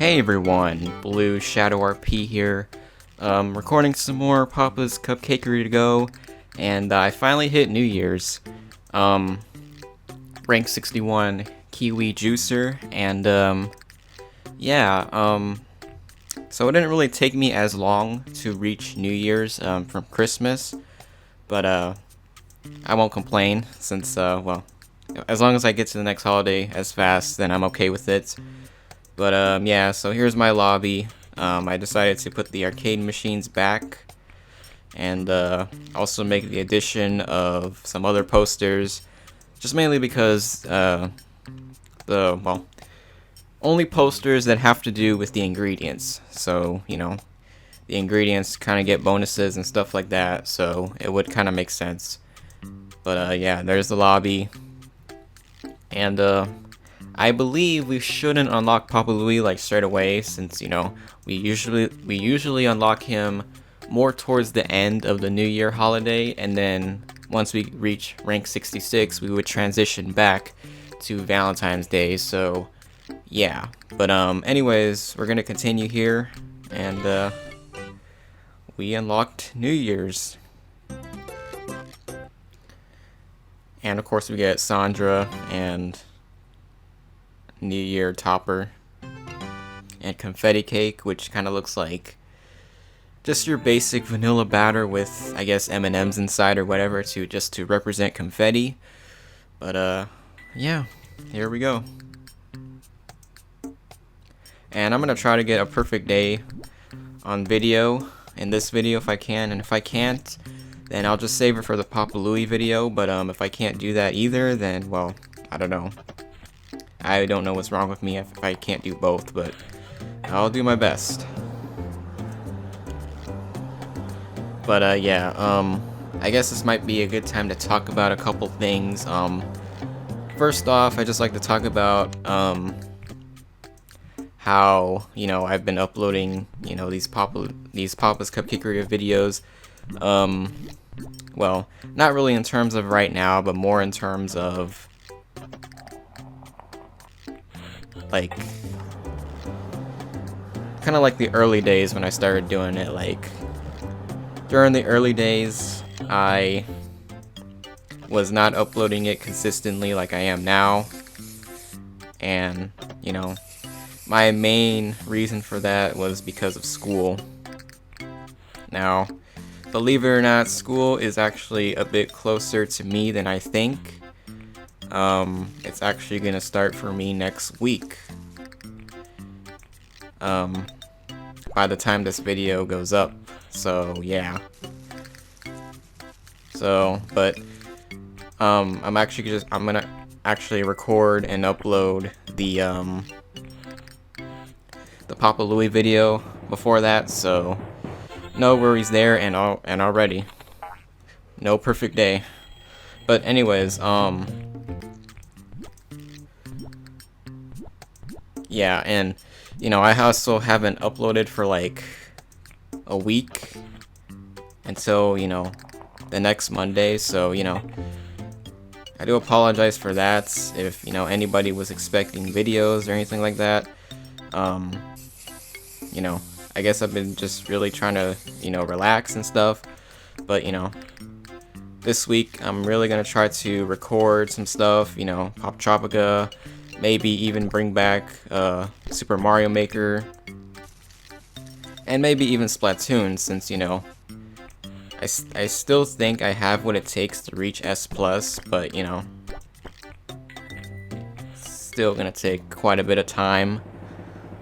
Hey everyone, Blue Shadow RP here, recording some more Papa's Cupcakeria to go, and I finally hit New Year's, rank 61 Kiwi Juicer, and so it didn't really take me as long to reach New Year's, from Christmas, but I won't complain, since, well, as long as I get to the next holiday as fast, then I'm okay with it. But yeah, so here's my lobby. I decided to put the arcade machines back, and also make the addition of some other posters, just mainly because only posters that have to do with the ingredients. So, you know, the ingredients kind of get bonuses and stuff like that, so it would kind of make sense. But yeah, there's the lobby, and I believe we shouldn't unlock Papa Louie like straight away, since, you know, we usually unlock him more towards the end of the New Year holiday, and then once we reach rank 66, we would transition back to Valentine's Day. So yeah, but anyways, we're gonna continue here, and we unlocked New Year's, and of course we get Sandra and New Year topper and confetti cake, which kind of looks like just your basic vanilla batter with, I guess, M&Ms inside or whatever to represent confetti. But yeah, here we go. And I'm gonna try to get a perfect day on video in this video if I can, and if I can't, then I'll just save it for the Papa Louie video. But if I can't do that either, then, well, I don't know. I don't know what's wrong with me if I can't do both, but I'll do my best. But yeah, I guess this might be a good time to talk about a couple things. First off, I just like to talk about how, you know, I've been uploading, you know, these Papa's Cupcakeria videos. Well, not really in terms of right now, but more in terms of like kind of like the early days when I started doing it. Like during the early days, I was not uploading it consistently like I am now, and, you know, my main reason for that was because of school. Now, believe it or not, school is actually a bit closer to me than I think. It's actually gonna start for me next week. By the time this video goes up, so yeah. So, but I'm gonna actually record and upload the Papa Louie video before that, so no worries there, and already no perfect day. But anyways, yeah, and, you know, I also haven't uploaded for like a week until, you know, the next Monday, so, you know, I do apologize for that if, you know, anybody was expecting videos or anything like that. You know, I guess I've been just really trying to, you know, relax and stuff, but, you know, this week I'm really gonna try to record some stuff, you know, Pop Tropica, maybe even bring back Super Mario Maker, and maybe even Splatoon, since, you know, I still think I have what it takes to reach S+, but, you know, still gonna take quite a bit of time.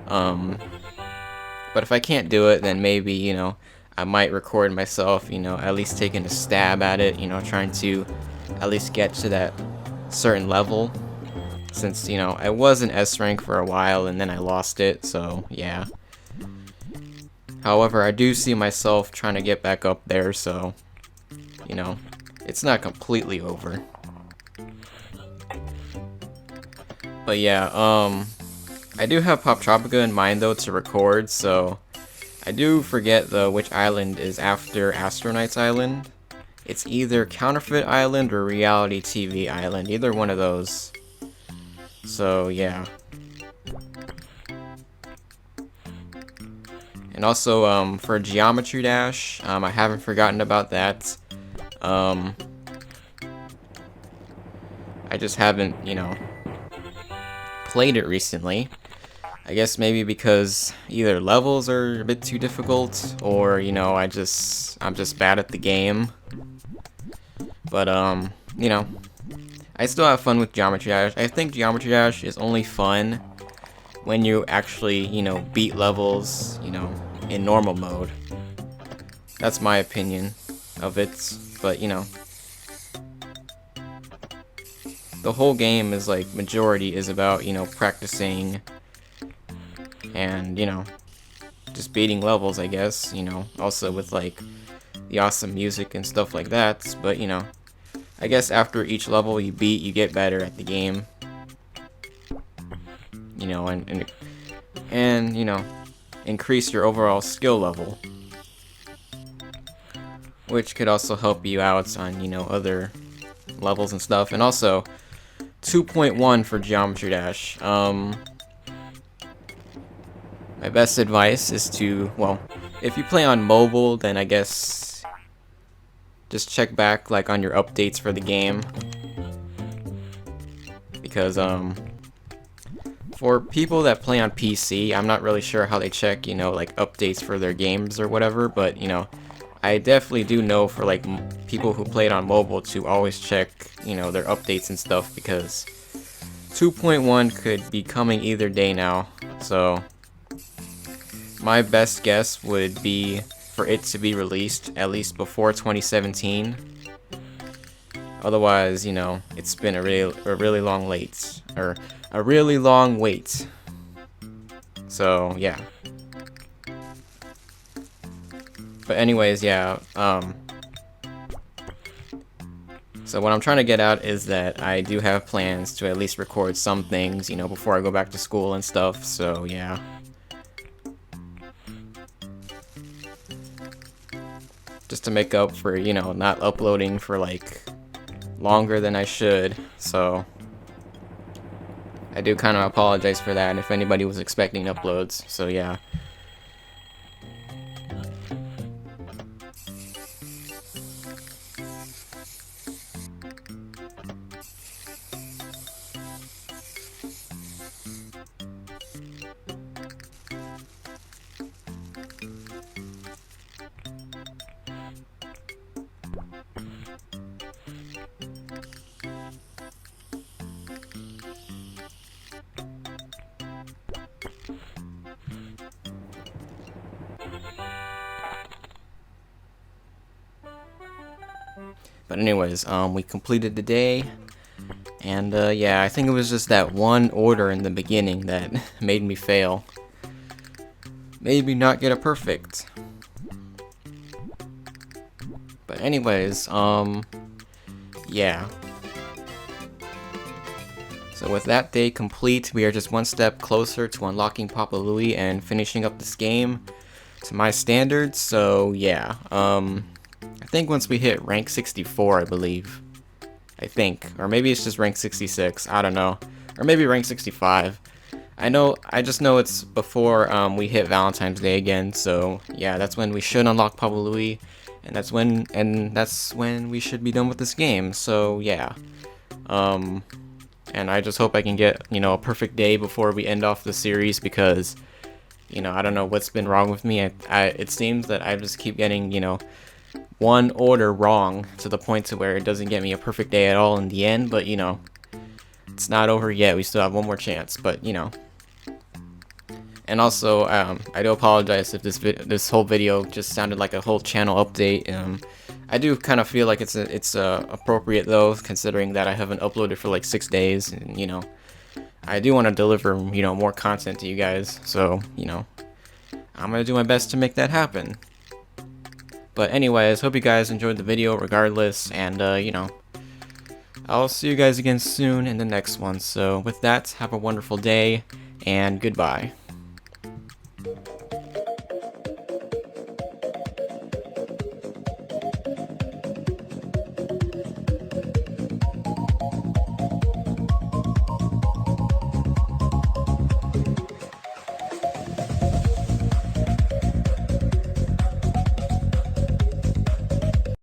But if I can't do it, then maybe, you know, I might record myself, you know, at least taking a stab at it, you know, trying to at least get to that certain level, since, you know, I was in S rank for a while and then I lost it, so yeah. However, I do see myself trying to get back up there, so, you know, it's not completely over. But yeah, I do have Pop Tropica in mind though to record, so I do forget though which island is after Astronight's Island. It's either Counterfeit Island or Reality TV Island, either one of those. So yeah. And also, for Geometry Dash, I haven't forgotten about that. I just haven't, played it recently. I guess maybe because either levels are a bit too difficult, or, I'm just bad at the game. But, I still have fun with Geometry Dash. I think Geometry Dash is only fun when you actually, beat levels, in normal mode. That's my opinion of it, but, the whole game is like, majority is about, practicing and, just beating levels, I guess, also with like the awesome music and stuff like that, but, I guess after each level you beat, you get better at the game, and increase your overall skill level, which could also help you out on, other levels and stuff. And also 2.1 for Geometry Dash. My best advice is to, well, if you play on mobile, then I guess just check back like on your updates for the game, because for people that play on PC, I'm not really sure how they check, like updates for their games or whatever, but I definitely do know for like people who play it on mobile to always check, their updates and stuff, because 2.1 could be coming either day now. So my best guess would be for it to be released at least before 2017. Otherwise, it's been a really long wait. So yeah. But anyways, yeah. So what I'm trying to get at is that I do have plans to at least record some things, before I go back to school and stuff. So yeah. Just to make up for, not uploading for like longer than I should. So I do kind of apologize for that if anybody was expecting uploads. So yeah. But anyways, we completed the day, and yeah, I think it was just that one order in the beginning that made me fail. Made me not get a perfect. But anyways, yeah. So with that day complete, we are just one step closer to unlocking Papa Louie and finishing up this game to my standards. So yeah, I think once we hit rank 64, I believe. I think. Or maybe it's just rank 66. I don't know. Or maybe rank 65. I just know it's before we hit Valentine's Day again. So yeah, that's when we should unlock Papa Louie. And that's when we should be done with this game. So yeah. And I just hope I can get, a perfect day before we end off the series, because, I don't know what's been wrong with me. It seems that I just keep getting, one order wrong to the point to where it doesn't get me a perfect day at all in the end. But it's not over yet. We still have one more chance. But and also I do apologize if this whole video just sounded like a whole channel update. I do kind of feel like it's appropriate though, considering that I haven't uploaded for like 6 days, and I do want to deliver more content to you guys. So I'm gonna do my best to make that happen. But anyways, hope you guys enjoyed the video regardless, and I'll see you guys again soon in the next one. So with that, have a wonderful day, and goodbye.